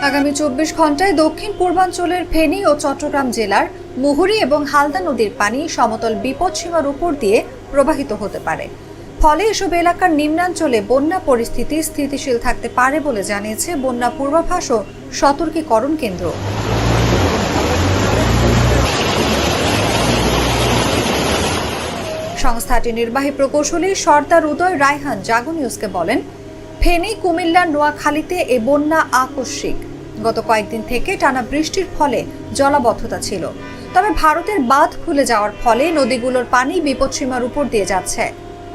আগামী 24 ঘন্টায় দক্ষিণ পূর্বাঞ্চলের ফেনী ও চট্টগ্রাম জেলার মুহুরী এবং হালদা নদীর পানি সমতল বিপদসীমার উপর দিয়ে প্রবাহিত হতে পারে। ফলে এসব এলাকার নিম্নাঞ্চলে বন্যা পরিস্থিতি স্থিতিশীল থাকতে পারে বলে জানিয়েছে বন্যা পূর্বাভাস ও সতর্কীকরণ কেন্দ্র। সংস্থাটির নির্বাহী প্রকৌশলী সর্দার উদয় রায়হান জাগো নিউজকে বলেন, ফেনী, কুমিল্লা, নোয়াখালীতে এ বন্যা আকস্মিক। গত কয়েকদিন থেকে টানা বৃষ্টির ফলে জলাবদ্ধতা ছিল, তবে ভারতের বাঁধ খুলে যাওয়ার ফলে নদীগুলোর পানি বিপদসীমার উপর দিয়ে যাচ্ছে।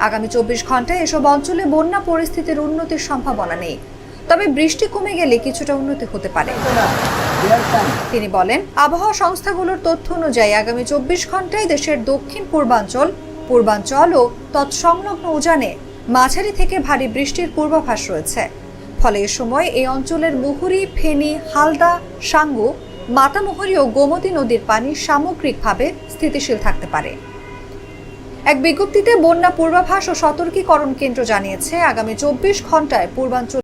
আগামী 24 ঘন্টায় এসব অঞ্চলে বন্যা পরিস্থিতির উন্নতির সম্ভাবনা নেই, তবে বৃষ্টি কমে গেলে কিছুটা উন্নতি হতে পারে। তিনি বলেন, আবহাওয়া সংস্থাগুলোর তথ্য অনুযায়ী আগামী 24 ঘন্টায় দেশের দক্ষিণ পূর্বাঞ্চল ও তৎসংলগ্ন উজানে মাঝারি থেকে ভারী বৃষ্টির পূর্বাভাস রয়েছে। ফলে এ সময় এই অঞ্চলের মুহুরী, ফেনী, হালদা, সাঙ্গু, মাতামুহুরী ও গোমতী নদীর পানি সামগ্রিকভাবে স্থিতিশীল থাকতে পারে। এক বিজ্ঞপ্তিতে বন্যা পূর্বাভাস ও সতর্কীকরণ কেন্দ্র জানিয়েছে, আগামী 24 ঘন্টায় পূর্বাঞ্চল